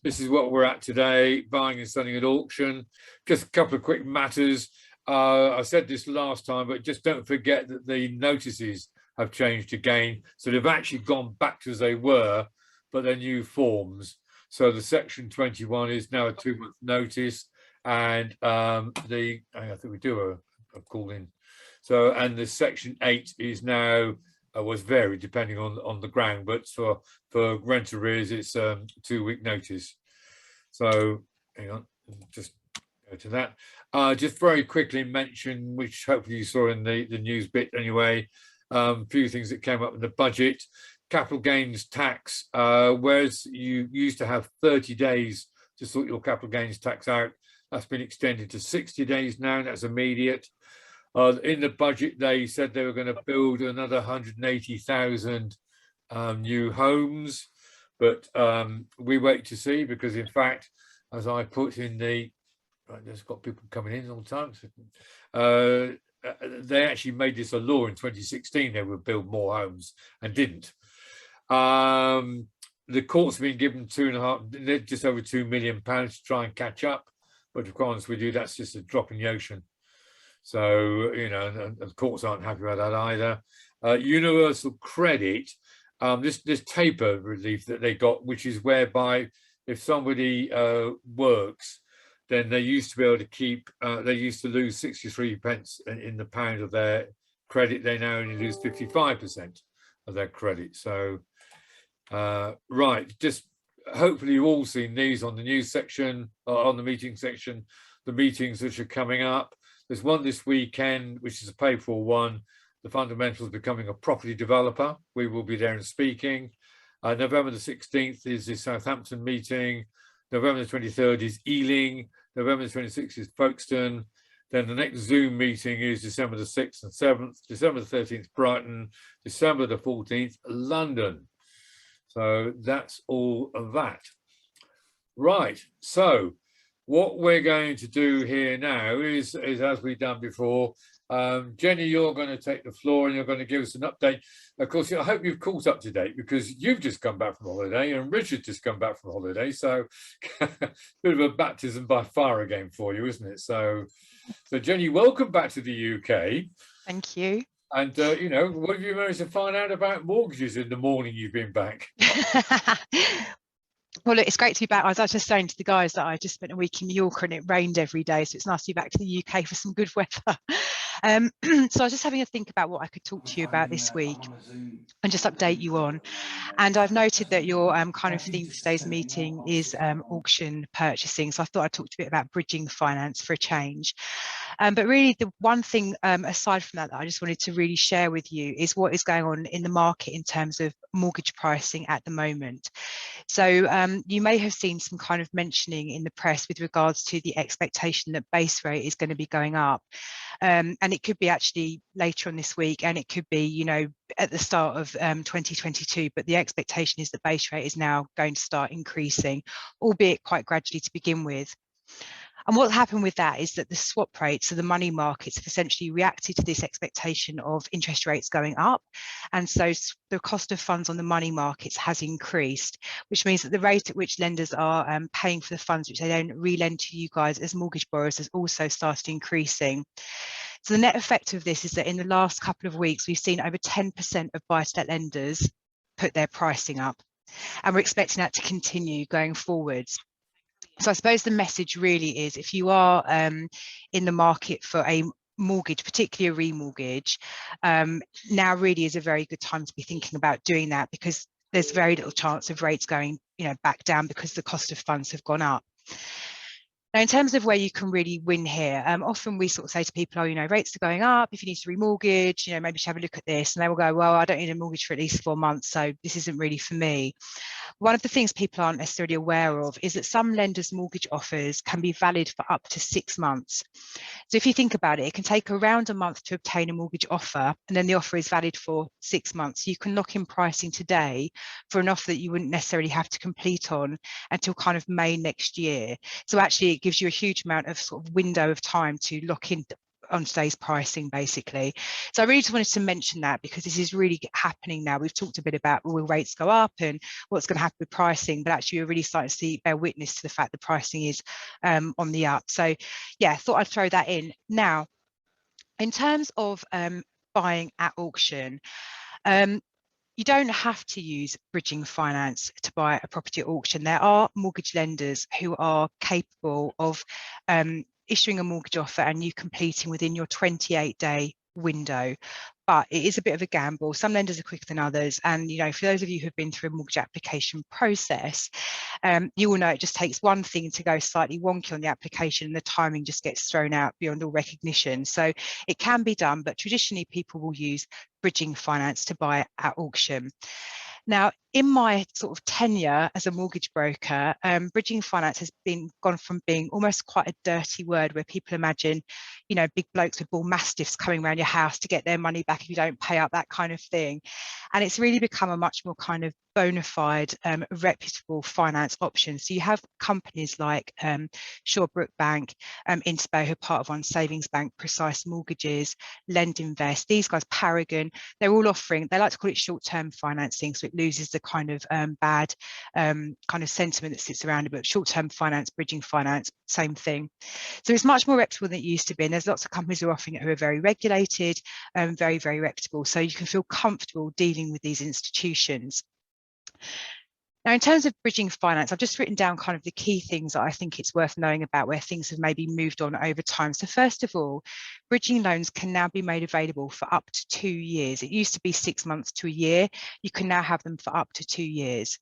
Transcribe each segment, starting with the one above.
This is what we're at today, buying and selling at auction. Just a couple of quick matters. I said this last time, but just don't forget that the notices have changed again. So they've actually gone back to as they were, but they're new forms. So the section 21 is now a 2-month notice, and I think we do a call in. So, and the section 8 is now was varied depending on the ground, but for rent arrears it's 2-week notice. So hang on, just go to that. Just very quickly mention, which hopefully you saw in the news bit anyway, a few things that came up in the budget. Capital gains tax, whereas you used to have 30 days to sort your capital gains tax out, that's been extended to 60 days now, and that's immediate. In the budget, they said they were going to build another 180,000 new homes, but we wait to see, because in fact, as I put in the, there's got people coming in all the time. They actually made this a law in 2016. They would build more homes and didn't. The court's been given just over £2 million to try and catch up, but to be honest with you, that's just a drop in the ocean. So, you know, and the courts aren't happy about that either. Universal credit, this taper relief that they got, which is whereby if somebody works, then they used to be able to keep, they used to lose 63 pence in the pound of their credit. They now only lose 55% of their credit. So, right, just hopefully you've all seen these on the news section, on the meeting section, the meetings which are coming up. There's one this weekend, which is a paid-for one, the fundamentals of becoming a property developer. We will be there and speaking. November the 16th is the Southampton meeting. November the 23rd is Ealing. November the 26th is Folkestone. Then the next Zoom meeting is December the 6th and 7th. December the 13th, Brighton. December the 14th, London. So that's all of that. Right, so what we're going to do here now is as we've done before, Jenny, you're going to take the floor and you're going to give us an update. Of course, I hope you've caught up to date, because you've just come back from holiday and Richard just come back from holiday. So bit of a baptism by fire again for you, isn't it? So Jenny, welcome back to the UK. Thank you. And, you know, what have you managed to find out about mortgages in the morning you've been back? Well, look, it's great to be back. I was just saying to the guys that I just spent a week in Mallorca and it rained every day, so it's nice to be back to the UK for some good weather. So I was just having a think about what I could talk to you about this week and just update you on. And I've noted that your kind of theme for today's meeting is auction purchasing. So I thought I'd talk to you a bit about bridging the finance for a change. But really, the one thing aside from that I just wanted to really share with you is what is going on in the market in terms of mortgage pricing at the moment. So you may have seen some kind of mentioning in the press with regards to the expectation that base rate is going to be going up. And it could be actually later on this week, and it could be, you know, at the start of 2022, but the expectation is that base rate is now going to start increasing, albeit quite gradually to begin with. And what happened with that is that the swap rates, so the money markets, have essentially reacted to this expectation of interest rates going up. And so the cost of funds on the money markets has increased, which means that the rate at which lenders are paying for the funds which they don't re-lend to you guys as mortgage borrowers has also started increasing. So the net effect of this is that in the last couple of weeks, we've seen over 10% of buy-to-let lenders put their pricing up. And we're expecting that to continue going forwards. So I suppose the message really is, if you are in the market for a mortgage, particularly a remortgage, now really is a very good time to be thinking about doing that, because there's very little chance of rates going, you know, back down because the cost of funds have gone up. Now, in terms of where you can really win here, often we sort of say to people, oh, you know, rates are going up. If you need to remortgage, you know, maybe you should have a look at this. And they will go, well, I don't need a mortgage for at least 4 months, so this isn't really for me. One of the things people aren't necessarily aware of is that some lenders' mortgage offers can be valid for up to 6 months. So if you think about it, it can take around a month to obtain a mortgage offer, and then the offer is valid for 6 months. You can lock in pricing today for an offer that you wouldn't necessarily have to complete on until kind of May next year. So actually, it gives you a huge amount of sort of window of time to lock in on today's pricing, basically. So I really just wanted to mention that, because this is really happening now. We've talked a bit about will rates go up and what's going to happen with pricing, but actually we're really starting to bear witness to the fact that pricing is on the up. So yeah, I thought I'd throw that in. Now, in terms of buying at auction, you don't have to use bridging finance to buy a property at auction. There are mortgage lenders who are capable of issuing a mortgage offer and you completing within your 28-day window. But it is a bit of a gamble. Some lenders are quicker than others. And, you know, for those of you who've been through a mortgage application process, you will know it just takes one thing to go slightly wonky on the application and the timing just gets thrown out beyond all recognition. So it can be done, but traditionally people will use bridging finance to buy at auction. Now, in my sort of tenure as a mortgage broker, bridging finance has gone from being almost quite a dirty word, where people imagine, you know, big blokes with bull mastiffs coming around your house to get their money back if you don't pay up, that kind of thing. And it's really become a much more kind of bona fide, reputable finance option. So you have companies like Shawbrook Bank, Inspo, who are part of One Savings Bank, Precise Mortgages, Lend Invest, these guys, Paragon, they're all offering, they like to call it short-term financing, so it loses the kind of bad kind of sentiment that sits around it, but short-term finance, bridging finance, same thing. So it's much more reputable than it used to be, and there's lots of companies who are offering it who are very regulated, very, very reputable, so you can feel comfortable dealing with these institutions. Now, in terms of bridging finance, I've just written down kind of the key things that I think it's worth knowing about, where things have maybe moved on over time. So first of all, bridging loans can now be made available for up to 2 years. It used to be 6 months to a year. You can now have them for up to 2 years.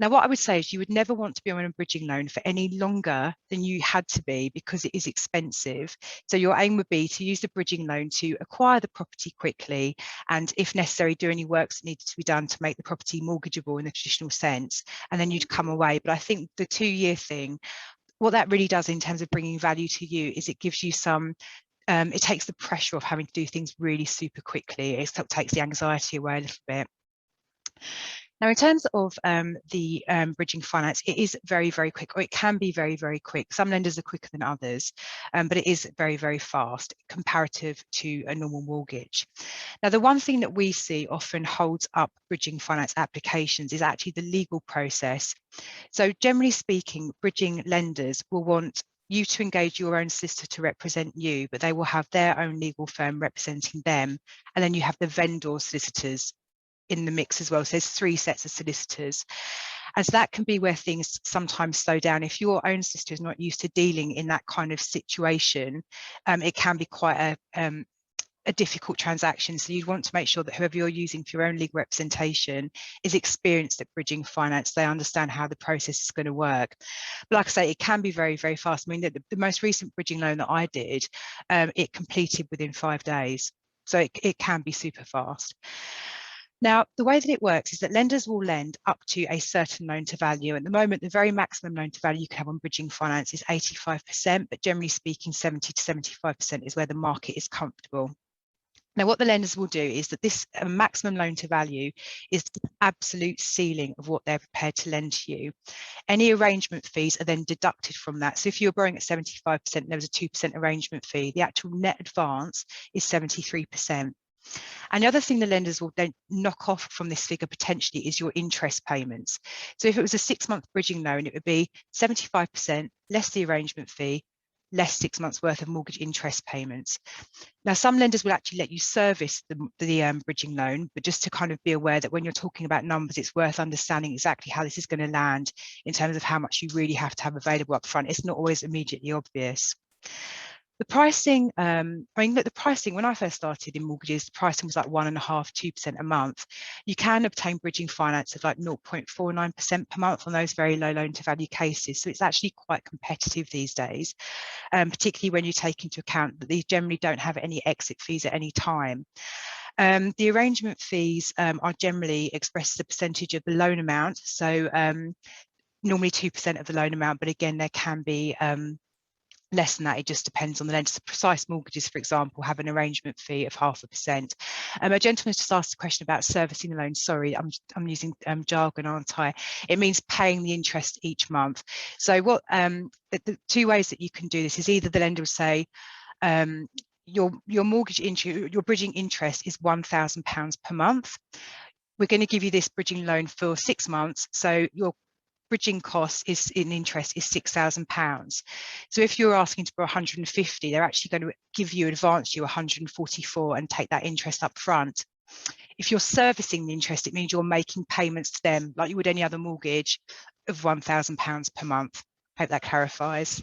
Now, what I would say is you would never want to be on a bridging loan for any longer than you had to be, because it is expensive. So your aim would be to use the bridging loan to acquire the property quickly, and if necessary, do any works that needed to be done to make the property mortgageable in the traditional sense, and then you'd come away. But I think the 2-year thing, what that really does in terms of bringing value to you is it gives you some, it takes the pressure of having to do things really super quickly. It takes the anxiety away a little bit. Now, in terms of the bridging finance, it is very, very quick, or it can be very, very quick. Some lenders are quicker than others, but it is very, very fast comparative to a normal mortgage. Now, the one thing that we see often holds up bridging finance applications is actually the legal process. So generally speaking, bridging lenders will want you to engage your own solicitor to represent you, but they will have their own legal firm representing them. And then you have the vendor solicitors in the mix as well. So there's 3 sets of solicitors. And so that can be where things sometimes slow down. If your own solicitor is not used to dealing in that kind of situation, it can be quite a difficult transaction. So you'd want to make sure that whoever you're using for your own legal representation is experienced at bridging finance. They understand how the process is going to work. But like I say, it can be very, very fast. I mean, the most recent bridging loan that I did, it completed within 5 days. So it can be super fast. Now, the way that it works is that lenders will lend up to a certain loan to value. At the moment, the very maximum loan to value you can have on bridging finance is 85%, but generally speaking, 70 to 75% is where the market is comfortable. Now, what the lenders will do is that this maximum loan to value is the absolute ceiling of what they're prepared to lend to you. Any arrangement fees are then deducted from that. So if you're borrowing at 75%, there was a 2% arrangement fee, the actual net advance is 73%. And the other thing the lenders will then knock off from this figure potentially is your interest payments. So if it was a 6-month bridging loan, it would be 75% less the arrangement fee, less 6 months worth of mortgage interest payments. Now, some lenders will actually let you service the bridging loan, but just to kind of be aware that when you're talking about numbers, it's worth understanding exactly how this is going to land in terms of how much you really have to have available up front. It's not always immediately obvious. The pricing, I mean, look, the pricing, when I first started in mortgages, the pricing was like 1.5%, 2% a month. You can obtain bridging finance of like 0.49% per month on those very low loan to value cases. So it's actually quite competitive these days, particularly when you take into account that these generally don't have any exit fees at any time. The arrangement fees are generally expressed as a percentage of the loan amount. So normally 2% of the loan amount, but again, there can be less than that. It just depends on the lender. So Precise Mortgages, for example, have an arrangement fee of 0.5%. A gentleman just asked a question about servicing the loan. Sorry, I'm using jargon, aren't I? It means paying the interest each month. So what the 2 ways that you can do this is either the lender will say, your mortgage interest, your bridging interest is £1,000 per month. We're going to give you this bridging loan for 6 months. So your bridging cost is in interest is £6,000. So if you're asking to borrow 150, they're actually going to give you, advance you 144 and take that interest up front. If you're servicing the interest, it means you're making payments to them like you would any other mortgage of £1,000 per month. Hope that clarifies.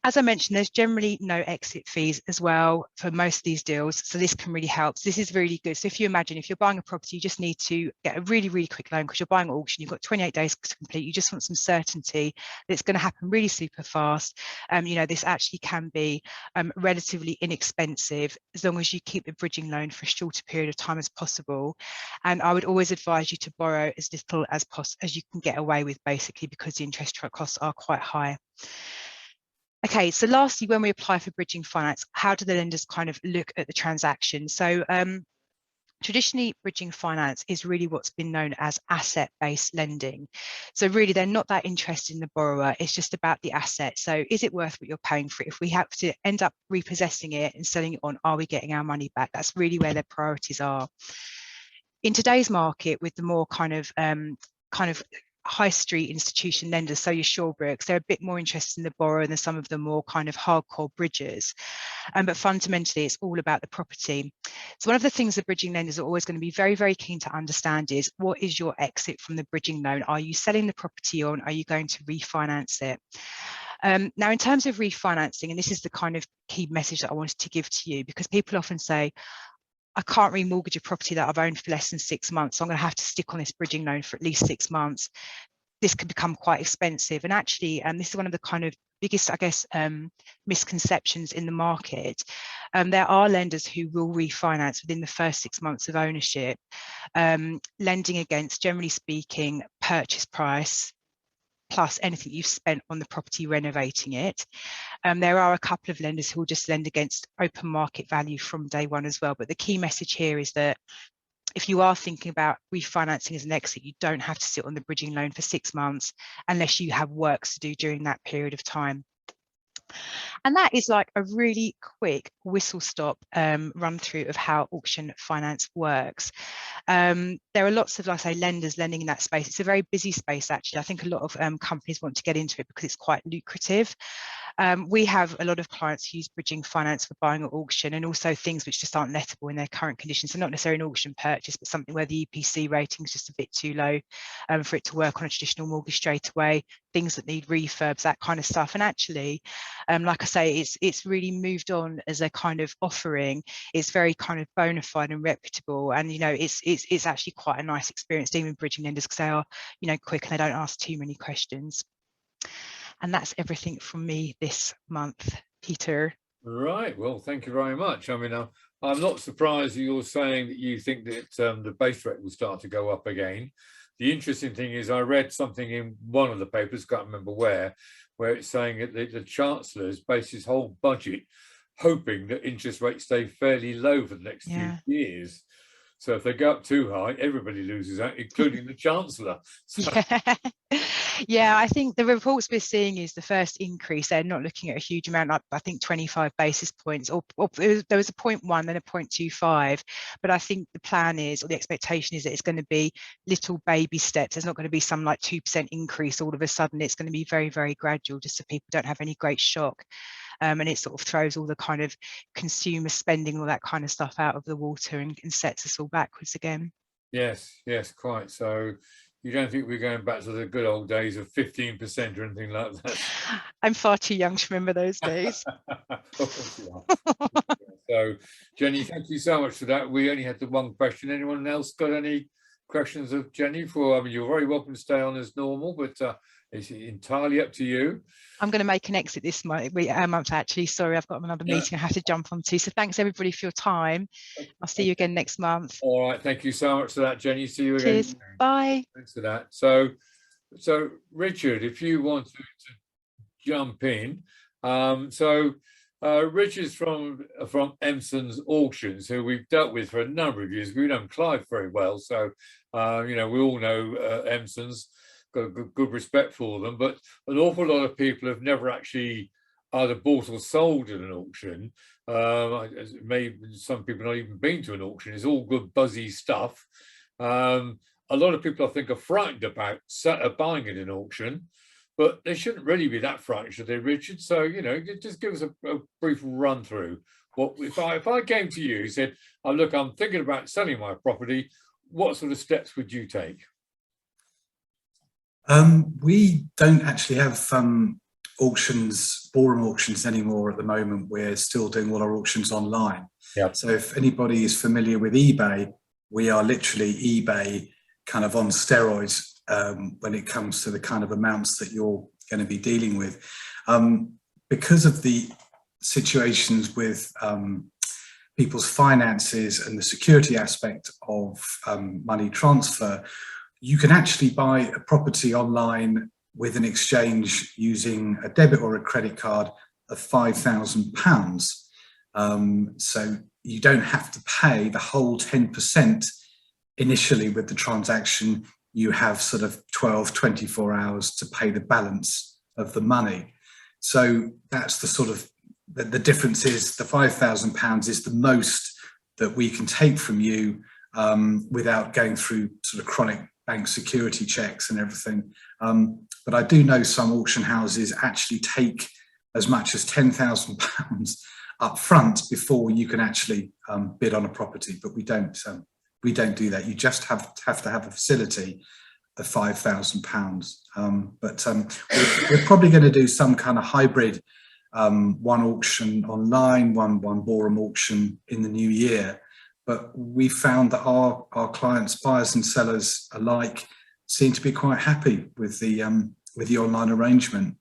As I mentioned, there's generally no exit fees as well for most of these deals. So this can really help. So this is really good. So if you imagine, if you're buying a property, you just need to get a really, really quick loan because you're buying at auction. You've got 28 days to complete. You just want some certainty that it's going to happen really super fast. You know, this actually can be relatively inexpensive as long as you keep the bridging loan for a shorter period of time as possible. And I would always advise you to borrow as little as you can get away with, basically, because the interest costs are quite high. Okay, so lastly, when we apply for bridging finance, how do the lenders kind of look at the transaction? So traditionally, bridging finance is really what's been known as asset-based lending. So really, they're not that interested in the borrower. It's just about the asset. So is it worth what you're paying for it? If we have to end up repossessing it and selling it on, are we getting our money back? That's really where their priorities are. In today's market, with the more kind of high street institution lenders, so your Shawbrooks, they're a bit more interested in the borrower than some of the more kind of hardcore bridgers. But fundamentally, it's all about the property. So one of the things the bridging lenders are always going to be very, very keen to understand is, what is your exit from the bridging loan? Are you selling the property on? Are you going to refinance it? Now, in terms of refinancing, and this is the kind of key message that I wanted to give to you, because people often say, I can't remortgage a property that I've owned for less than 6 months. So I'm going to have to stick on this bridging loan for at least 6 months. This could become quite expensive. And actually, this is one of the kind of biggest, I guess, misconceptions in the market. There are lenders who will refinance within the first 6 months of ownership, lending against, generally speaking, purchase price plus anything you've spent on the property renovating it. There are a couple of lenders who will just lend against open market value from day one as well. But the key message here is that if you are thinking about refinancing as an exit, you don't have to sit on the bridging loan for 6 months unless you have works to do during that period of time. And that is like a really quick whistle stop run through of how auction finance works. There are lots of, like I say, lenders lending in that space. It's a very busy space, actually. I think a lot of companies want to get into it because it's quite lucrative. We have a lot of clients who use bridging finance for buying at auction, and also things which just aren't lettable in their current conditions. So not necessarily an auction purchase, but something where the EPC rating is just a bit too low for it to work on a traditional mortgage straight away, things that need refurbs, that kind of stuff. And actually, like I say, it's really moved on as a kind of offering. It's very kind of bona fide and reputable, and it's actually quite a nice experience dealing with bridging lenders because they are quick and they don't ask too many questions. And that's everything from me this month, Peter. Right. Well, thank you very much. I mean, I'm not surprised that you're saying that you think that the base rate will start to go up again. The interesting thing is, I read something in one of the papers, can't remember where it's saying that the Chancellor has based his whole budget hoping that interest rates stay fairly low for the next few years. So if they go up too high, everybody loses out, including the Chancellor. So. Yeah, I think the reports we're seeing is the first increase. They're not looking at a huge amount, like I think 25 basis points, or there was a 0.1, then a 0.25. But I think the plan is, or the expectation is, that it's going to be little baby steps. There's not going to be some like 2% increase all of a sudden. It's going to be very, very gradual, just so people don't have any great shock. And it sort of throws all the kind of consumer spending, all that kind of stuff out of the water and sets us all backwards again. Yes, quite. So you don't think we're going back to the good old days of 15% or anything like that? I'm far too young to remember those days. So, Jenny, thank you so much for that. We only had the one question. Anyone else got any questions of Jenny? I mean, you're very welcome to stay on as normal, but it's entirely up to you. I'm going to make an exit this month, actually. Sorry, I've got another meeting I have to jump onto. So thanks everybody for your time. I'll see you again next month. All right. Thank you so much for that, Jenny. See you again. Cheers. Bye. Thanks for that. So Richard, if you want to jump in. Richard's from Emson's Auctions, who we've dealt with for a number of years. We know Clive very well. So, we all know Emson's, got a good respect for them, but an awful lot of people have never actually either bought or sold at an auction. Maybe some people not even been to an auction. It's all good buzzy stuff. A lot of people, I think, are frightened about buying at an auction, but they shouldn't really be that frightened, should they, Richard? So, you know, just give us a brief run through. What if I came to you and said, "Oh, look, I'm thinking about selling my property. What sort of steps would you take?" We don't actually have auctions, ballroom auctions anymore at the moment. We're still doing all our auctions online. Yep. So if anybody is familiar with eBay, we are literally eBay kind of on steroids when it comes to the kind of amounts that you're going to be dealing with. Because of the situations with people's finances and the security aspect of money transfer, you can actually buy a property online with an exchange using a debit or a credit card of £5,000. So you don't have to pay the whole 10% initially with the transaction. You have sort of 12, 24 hours to pay the balance of the money. So that's the sort of, the difference is the £5,000 is the most that we can take from you without going through sort of chronic bank security checks and everything. But I do know some auction houses actually take as much as £10,000 up front before you can actually bid on a property, but we don't do that. You just have to have a facility of £5,000. But we're probably going to do some kind of hybrid, one auction online, one ballroom auction in the new year. But we found that our clients, buyers and sellers alike, seem to be quite happy with the online arrangement.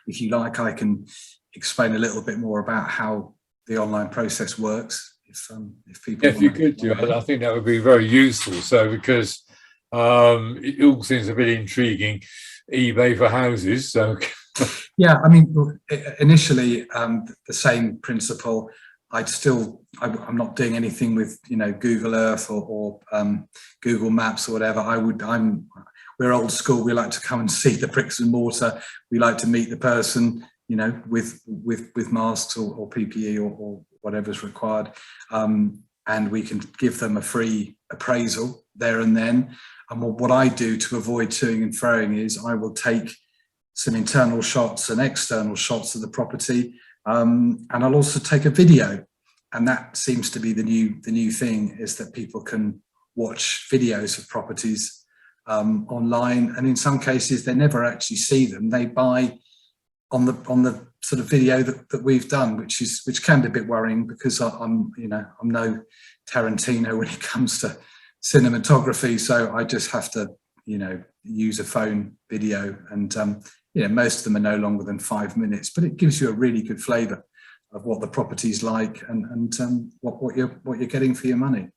If you like, I can explain a little bit more about how the online process works. If people, if you could do, I think that would be very useful. So because it all seems a bit intriguing, eBay for houses. So yeah, I mean, initially the same principle. I'm not doing anything with, you know, Google Earth or Google Maps or whatever. We're old school. We like to come and see the bricks and mortar. We like to meet the person, you know, with masks or PPE or whatever's required. And we can give them a free appraisal there and then. And what I do to avoid toing and froing is I will take some internal shots and external shots of the property. And I'll also take a video, and that seems to be the new thing, is that people can watch videos of properties online, and in some cases they never actually see them. They buy on the sort of video that we've done, which can be a bit worrying, because I'm no Tarantino when it comes to cinematography, so I just have to, you know, use a phone video, and you know, most of them are no longer than 5 minutes, but it gives you a really good flavour of what the property's like and what you're getting for your money.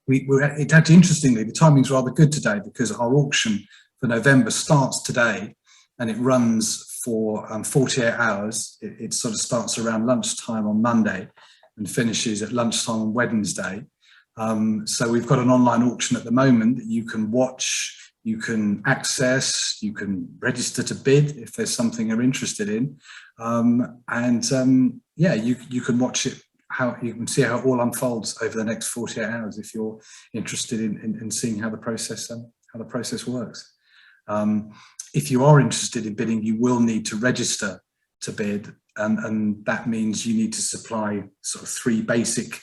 It's actually, interestingly, the timing's rather good today, because our auction for November starts today and it runs for 48 hours. It sort of starts around lunchtime on Monday and finishes at lunchtime on Wednesday. So we've got an online auction at the moment that you can watch, you can access, you can register to bid if there's something you're interested in. Yeah, you can watch it, how you can see how it all unfolds over the next 48 hours if you're interested in seeing how the process works. If you are interested in bidding, you will need to register to bid, and that means you need to supply sort of 3 basic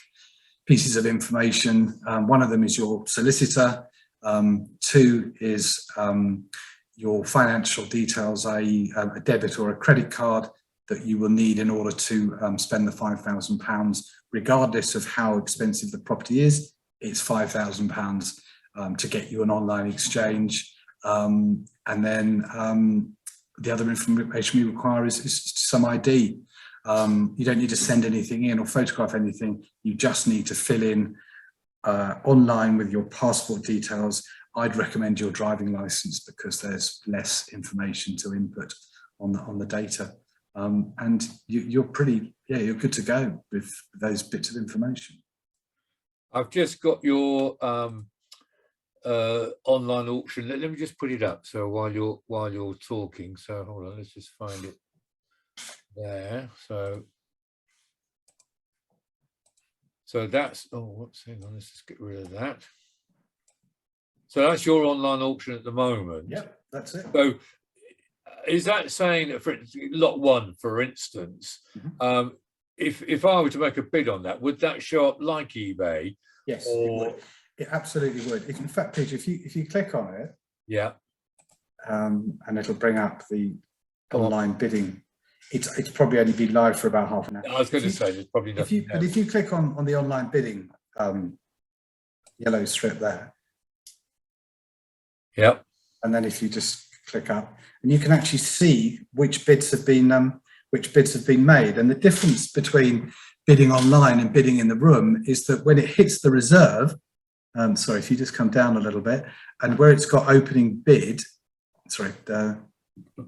pieces of information. One of them is your solicitor. 2 is your financial details, i.e. a debit or a credit card that you will need in order to spend the £5,000, regardless of how expensive the property is. It's £5,000 to get you an online exchange. And then the other information we require is some ID. You don't need to send anything in or photograph anything. You just need to fill in online with your passport details. I'd recommend your driving license, because there's less information to input on the data. And you're good to go with those bits of information. I've just got your online auction. Let me just put it up. So while you're talking, so hold on, let's just find it there. So that's, hang on, let's just get rid of that. So that's your online auction at the moment. Yep, that's it. So is that saying that for lot one, for instance, if I were to make a bid on that, would that show up like eBay? Yes, it would. It absolutely would. In fact, Peter, if you click on it, yeah, and it'll bring up the online bidding. It's probably only been live for about half an hour. I was going to say there's probably nothing. But if you click on the online bidding yellow strip there, yeah, and then if you just click up, and you can actually see which bids have been made. And the difference between bidding online and bidding in the room is that when it hits the reserve, sorry, if you just come down a little bit, and where it's got opening bid, sorry,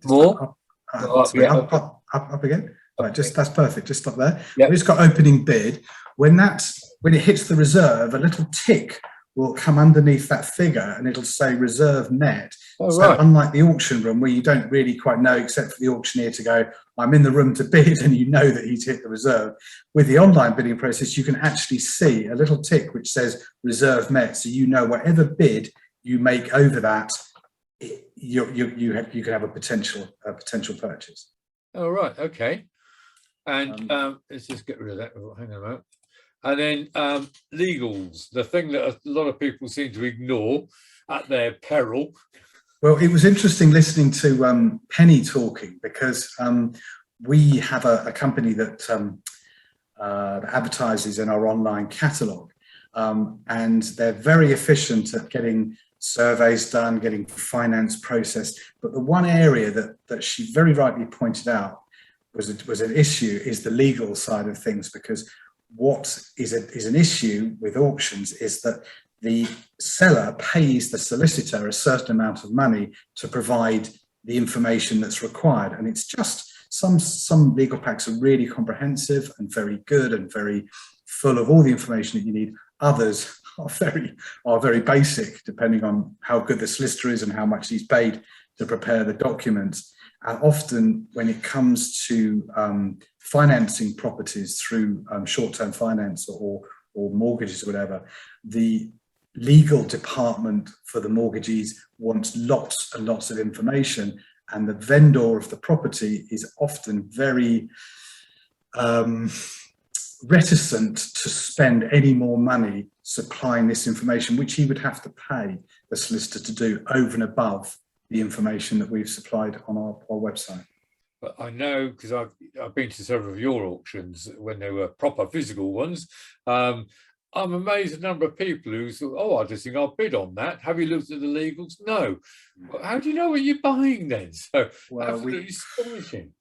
more. Up again. Right, just that's perfect. Just stop there. Yep. It's got opening bid. When it hits the reserve, a little tick will come underneath that figure, and it'll say reserve net. So right. Unlike the auction room, where you don't really quite know, except for the auctioneer to go, "I'm in the room to bid," and you know that he's hit the reserve. With the online bidding process, you can actually see a little tick which says reserve met, so you know whatever bid you make over that, you can have a potential purchase. Oh, right, okay. And let's just get rid of that. Hang on a moment. And then legals, the thing that a lot of people seem to ignore at their peril. Well, it was interesting listening to Penny talking, because we have a company that advertises in our online catalogue, and they're very efficient at getting surveys done, getting finance processed. But the one area that she very rightly pointed out was an issue is the legal side of things, because what is an issue with auctions is that the seller pays the solicitor a certain amount of money to provide the information that's required. And it's just some legal packs are really comprehensive and very good and very full of all the information that you need. Others are very basic, depending on how good the solicitor is and how much he's paid to prepare the documents. And often when it comes to financing properties through short-term finance or mortgages or whatever, the legal department for the mortgagees wants lots and lots of information, and the vendor of the property is often very reticent to spend any more money supplying this information, which he would have to pay the solicitor to do over and above the information that we've supplied on our website. But I know, because I've been to several of your auctions when they were proper physical ones. I'm amazed at the number of people who thought, "Oh, I just think I'll bid on that. Have you looked at the legals?" No. Well, how do you know what you're buying then? So absolutely astonishing.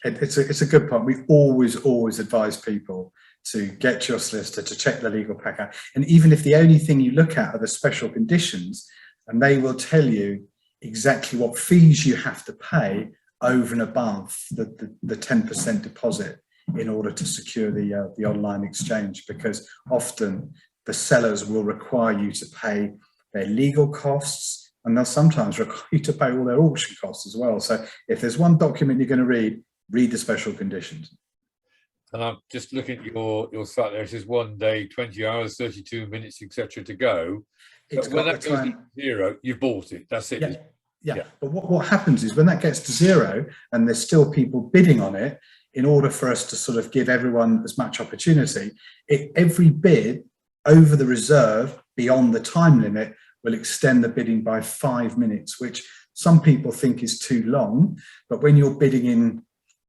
It's a good point. We always advise people to get your solicitor to check the legal pack out. And even if the only thing you look at are the special conditions, and they will tell you exactly what fees you have to pay over and above the 10% deposit in order to secure the online exchange, because often the sellers will require you to pay their legal costs, and they'll sometimes require you to pay all their auction costs as well. So if there's one document you're going to read the special conditions. And I'm just looking at your site there. It says 1 day, 20 hours, 32 minutes, etc. to go. It's when got that goes to zero, you've bought it. That's it. Yeah. But what happens is when that gets to zero and there's still people bidding on it, in order for us to sort of give everyone as much opportunity, every bid over the reserve beyond the time limit will extend the bidding by 5 minutes, which some people think is too long. But when you're bidding in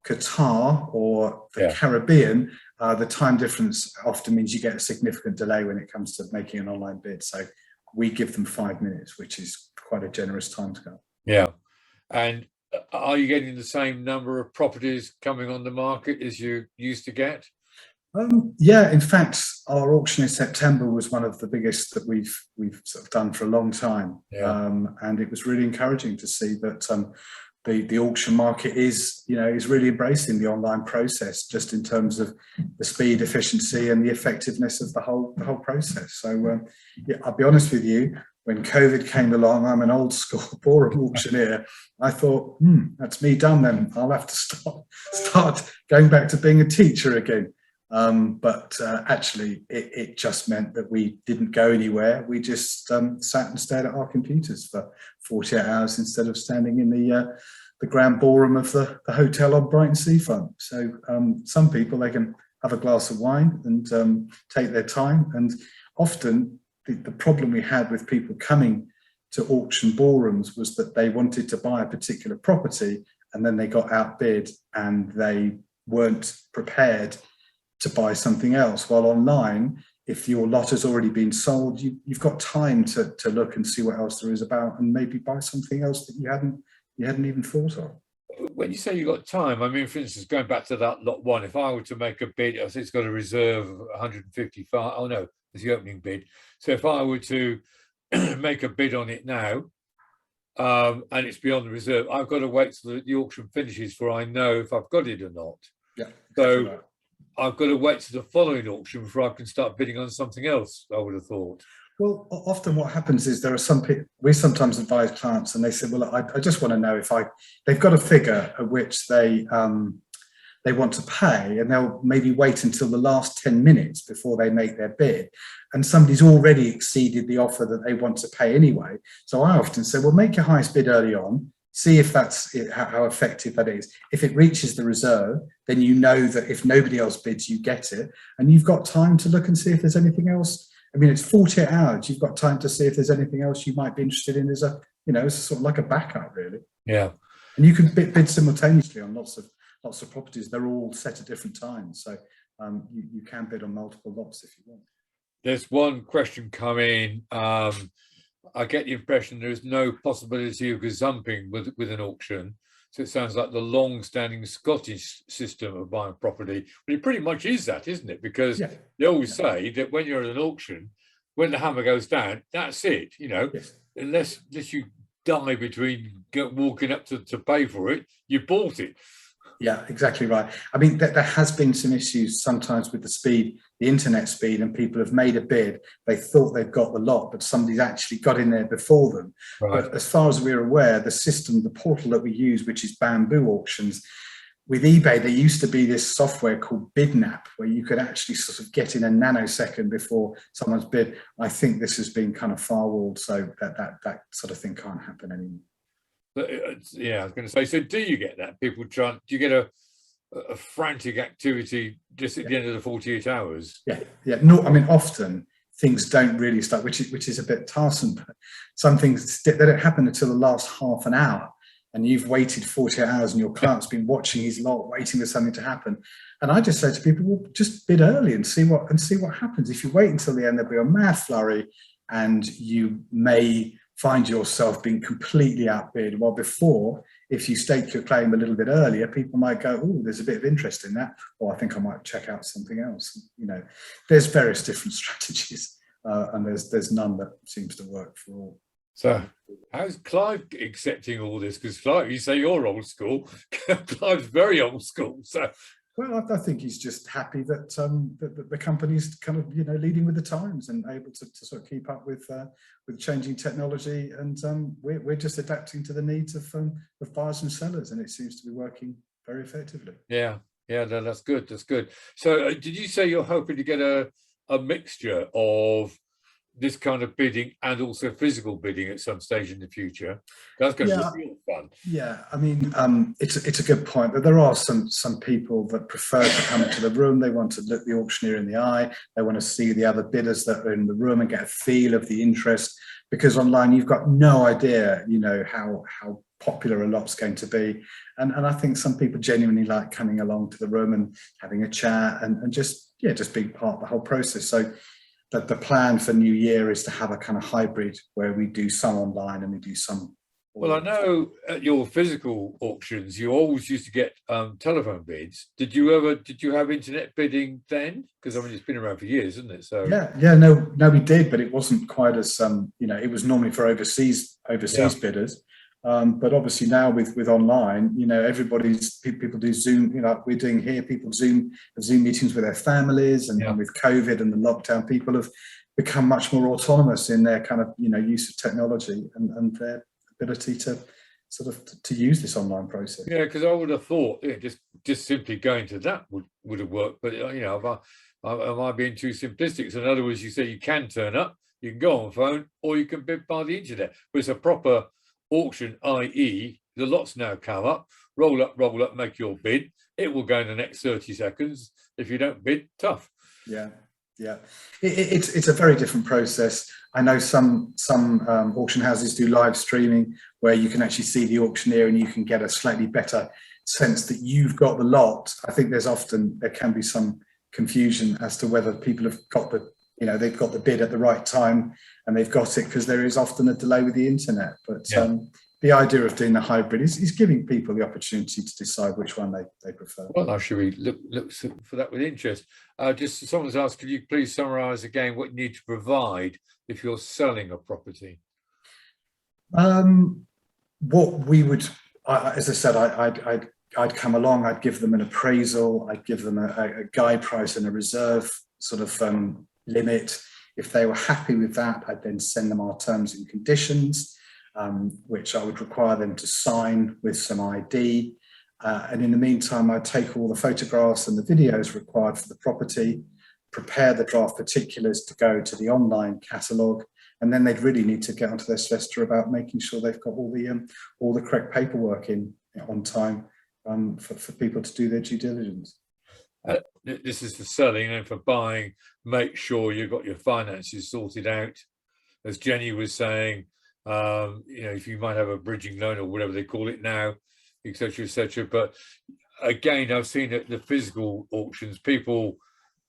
Qatar or the Caribbean, the time difference often means you get a significant delay when it comes to making an online bid. So we give them 5 minutes, which is quite a generous timescale. Yeah. And are you getting the same number of properties coming on the market as you used to get? Yeah, in fact, our auction in September was one of the biggest that we've sort of done for a long time. And it was really encouraging to see that the auction market is really embracing the online process, just in terms of the speed, efficiency, and the effectiveness of the whole process. So yeah, I'll be honest with you, when COVID came along, I'm an old school ballroom auctioneer. I thought, that's me done then. I'll have to start going back to being a teacher again. But actually, it just meant that we didn't go anywhere. We just sat and stared at our computers for 48 hours instead of standing in the grand ballroom of the hotel on Brighton Seafront. So some people, they can have a glass of wine and take their time. And often the problem we had with people coming to auction ballrooms was that they wanted to buy a particular property and then they got outbid and they weren't prepared to buy something else. While online, if your lot has already been sold, you've got time to look and see what else there is about and maybe buy something else that you hadn't even thought of. When you say you got time, I mean, for instance, going back to that lot one, if I were to make a bid, I think it's got a reserve of 155. Oh no, it's the opening bid. So if I were to make a bid on it now, and it's beyond the reserve, I've got to wait till the auction finishes before I know if I've got it or not. Yeah. So right. I've got to wait to the following auction before I can start bidding on something else, I would have thought. Well, often what happens is there are some people, we sometimes advise clients and they say, well, I just want to know if they've got a figure at which they want to pay, and they'll maybe wait until the last 10 minutes before they make their bid. And somebody's already exceeded the offer that they want to pay anyway. So I often say, well, make your highest bid early on, see if that's how effective that is. If it reaches the reserve, then you know that if nobody else bids, you get it. And you've got time to look and see if there's anything else. I mean, it's 48 hours. You've got time to see if there's anything else you might be interested in as it's sort of like a backup, really. Yeah. And you can bid simultaneously on lots of properties. They're all set at different times. So you can bid on multiple lots if you want. There's one question coming. I get the impression there is no possibility of gazumping with an auction. So it sounds like the long-standing Scottish system of buying property, but it pretty much is that, isn't it? Because they always say that when you're at an auction, when the hammer goes down, that's it. Unless you die between walking up to pay for it, you bought it. Yeah, exactly right. I mean, there has been some issues sometimes with the internet speed, and people have made a bid. They thought they've got the lot, but somebody's actually got in there before them. Right. But as far as we're aware, the portal that we use, which is Bamboo Auctions, with eBay, there used to be this software called BidNap, where you could actually sort of get in a nanosecond before someone's bid. I think this has been kind of firewalled, so that sort of thing can't happen anymore. But yeah, I was going to say, so do you get that? Do you get a frantic activity just at the end of the 48 hours? Yeah. No, I mean, often things don't really start, which is a bit tiresome. But some things, they don't happen until the last half an hour, and you've waited 48 hours and your client's been watching his lot, waiting for something to happen. And I just say to people, well, just bid early and see what happens. If you wait until the end, there'll be a mad flurry and you may find yourself being completely outbid. While before, if you stake your claim a little bit earlier, people might go, oh, there's a bit of interest in that, or I think I might check out something else. There's various different strategies, and there's none that seems to work for all. So how's Clive accepting all this? Because Clive, you say you're old school. Clive's very old school. So well, I think he's just happy that the company's kind of leading with the times and able to sort of keep up with changing technology, and we're just adapting to the needs of buyers and sellers, and it seems to be working very effectively. Yeah, no, that's good. So did you say you're hoping to get a mixture of this kind of bidding and also physical bidding at some stage in the future? That's going to be real fun. Yeah, I mean, it's a good point, but there are some people that prefer to come into the room. They want to look the auctioneer in the eye. They want to see the other bidders that are in the room and get a feel of the interest, because online you've got no idea, how popular a lot's going to be. And I think some people genuinely like coming along to the room and having a chat and just being part of the whole process. So that the plan for New Year is to have a kind of hybrid where we do some online and we do some. Well, I know at your physical auctions, you always used to get telephone bids. Did you have internet bidding then? Because I mean, it's been around for years, isn't it? So no, we did, but it wasn't quite as it was normally for overseas bidders. But obviously now with online, people do Zoom, we're doing here, people Zoom meetings with their families, and with COVID and the lockdown, people have become much more autonomous in their kind of, use of technology and their ability to sort of to use this online process. Yeah, because I would have thought just simply going to that would have worked, but am I being too simplistic? So in other words, you say you can turn up, you can go on phone, or you can bid by the internet. But it's a proper auction, i.e. the lots now come up, roll up, make your bid. It will go in the next 30 seconds. If you don't bid, tough. Yeah. It's a very different process. I know some auction houses do live streaming where you can actually see the auctioneer and you can get a slightly better sense that you've got the lot. I think there can be some confusion as to whether people have got they've got the bid at the right time and they've got it, because there is often a delay with the internet. But the idea of doing the hybrid is giving people the opportunity to decide which one they prefer. Well, I should we look for that with interest. Just someone's asked, could you please summarise again what you need to provide if you're selling a property? What we would, as I said, I'd come along, I'd give them an appraisal, I'd give them a guide price and a reserve sort of limit. If they were happy with that, I'd then send them our terms and conditions, which I would require them to sign with some ID. And in the meantime, I'd take all the photographs and the videos required for the property, prepare the draft particulars to go to the online catalogue, and then they'd really need to get onto their solicitor about making sure they've got all the correct paperwork in on time for people to do their due diligence. This is for selling, and for buying, make sure you've got your finances sorted out. As Jenny was saying, if you might have a bridging loan or whatever they call it now, etc., etc. But again, I've seen at the physical auctions people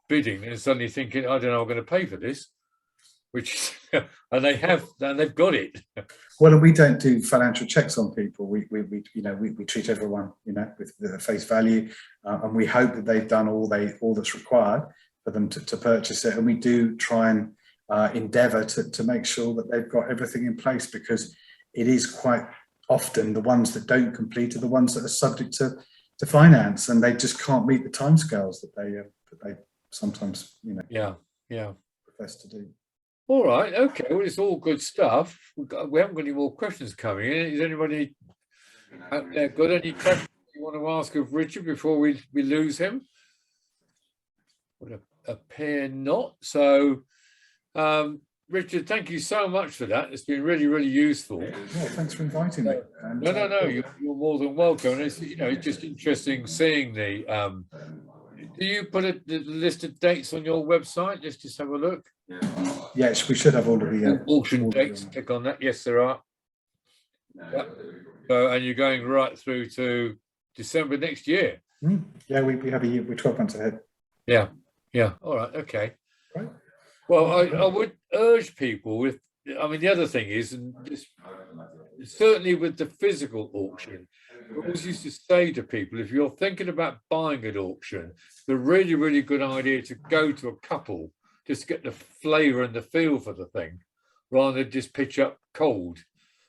bidding and suddenly thinking, I don't know, I'm going to pay for this, which and they've got it. Well, we don't do financial checks on people. We treat everyone with the face value, and we hope that they've done all that's required for them to purchase it. And we do try and endeavour to make sure that they've got everything in place, because it is quite often the ones that don't complete are the ones that are subject to finance, and they just can't meet the timescales that they sometimes profess to do. All right, okay. Well, it's all good stuff. We haven't got any more questions coming in. Is anybody out there got any questions you want to ask of Richard before we lose him? Would appear not. So, Richard, thank you so much for that. It's been really, really useful. Well, thanks for inviting me. No. You're more than welcome. And it's it's just interesting seeing the. Do you put the list of dates on your website? Let's just have a look. Yes, we should have all of the auction dates. Click on that. Yes, there are. Yep. So, and you're going right through to December next year. Yeah, we have a year. We're 12 months ahead. Yeah. All right. Okay. Right. Well, I would urge people with. I mean, the other thing is, and certainly with the physical auction, I always used to say to people, if you're thinking about buying at auction, it's a really, really good idea to go to a couple, just get the flavour and the feel for the thing, rather than just pitch up cold,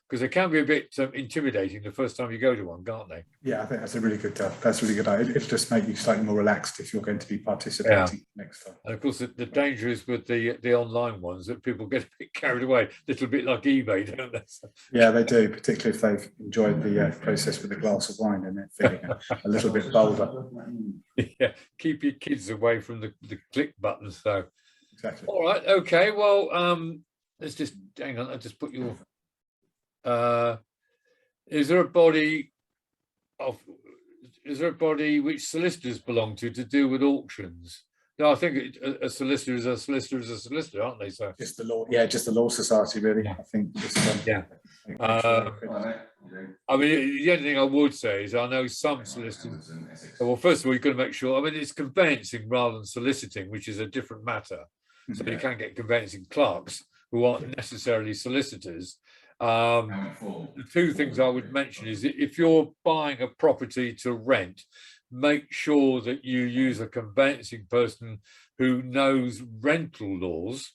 because they can be a bit intimidating the first time you go to one, can't they? Yeah, I think that's a really good. It'll just make you slightly more relaxed if you're going to be participating next time. And of course, the danger is with the online ones that people get a bit carried away, a little bit like eBay, don't they? Yeah, they do, particularly if they've enjoyed the process with a glass of wine and they're feeling a little bit bolder. Yeah, keep your kids away from the click buttons. So exactly. All right, okay. Well, let's just hang on. I'll just put your. Is there a body which solicitors belong to do with auctions? No, I think a solicitor is a solicitor, aren't they? So just the law, just the law society, really. I think. I mean, the only thing I would say is I know some solicitors. Well, first of all, you've got to make sure. I mean, it's conveyancing rather than soliciting, which is a different matter. So you can get conveyancing clerks who aren't necessarily solicitors. The two things I would mention is if you're buying a property to rent, make sure that you use a conveyancing person who knows rental laws,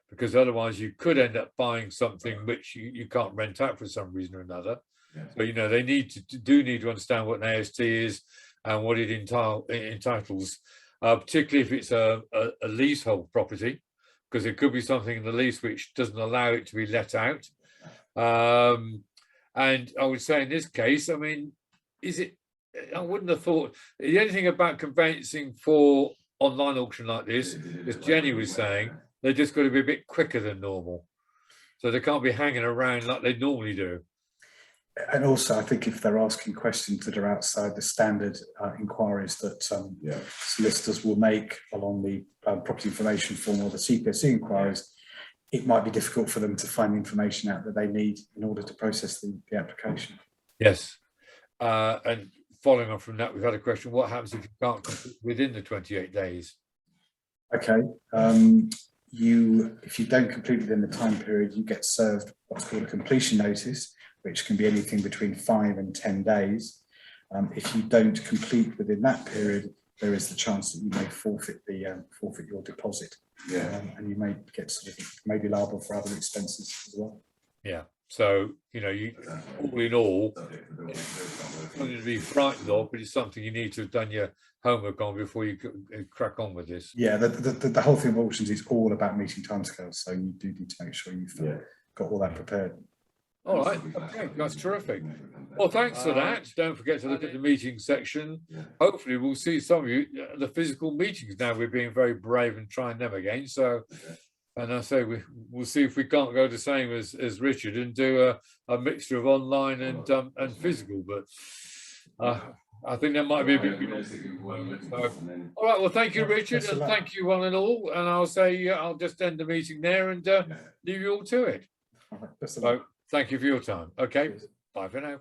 because otherwise you could end up buying something which you can't rent out for some reason or another. So they need to understand what an AST is and what it entitles, particularly if it's a leasehold property, because it could be something in the lease which doesn't allow it to be let out. And I would say in this case, I mean, I wouldn't have thought the only thing about conveyancing for online auction like this, as Jenny was saying, they're just got to be a bit quicker than normal. So they can't be hanging around like they normally do. And also, I think if they're asking questions that are outside the standard inquiries that solicitors will make along the property information form or the CPSC inquiries, it might be difficult for them to find the information out that they need in order to process the application. Yes. And following on from that, we've had a question: what happens if you can't complete within the 28 days? Okay. If you don't complete within the time period, you get served what's called a completion notice, which can be anything between 5 and 10 days. If you don't complete within that period, there is the chance that you may forfeit your deposit, and you may get may be liable for other expenses as well. Yeah. So all in all, it's something to be frightened of, but it's something you need to have done your homework on before you crack on with this. Yeah, the whole thing of auctions is all about meeting timescales, so you do need to make sure you've got all that prepared. All right, okay, that's terrific. Well, thanks for that. Don't forget to look at the meeting section. Hopefully we'll see some of you at the physical meetings now. We're being very brave and trying them again. So, and I say we'll see if we can't go the same as Richard and do a mixture of online and physical. But I think that might be a bit beyond the moment. So, all right, well, thank you, Richard, and thank you one and all. And I'll say I'll just end the meeting there and leave you all to it. All right, so, thank you for your time. Okay, bye for now.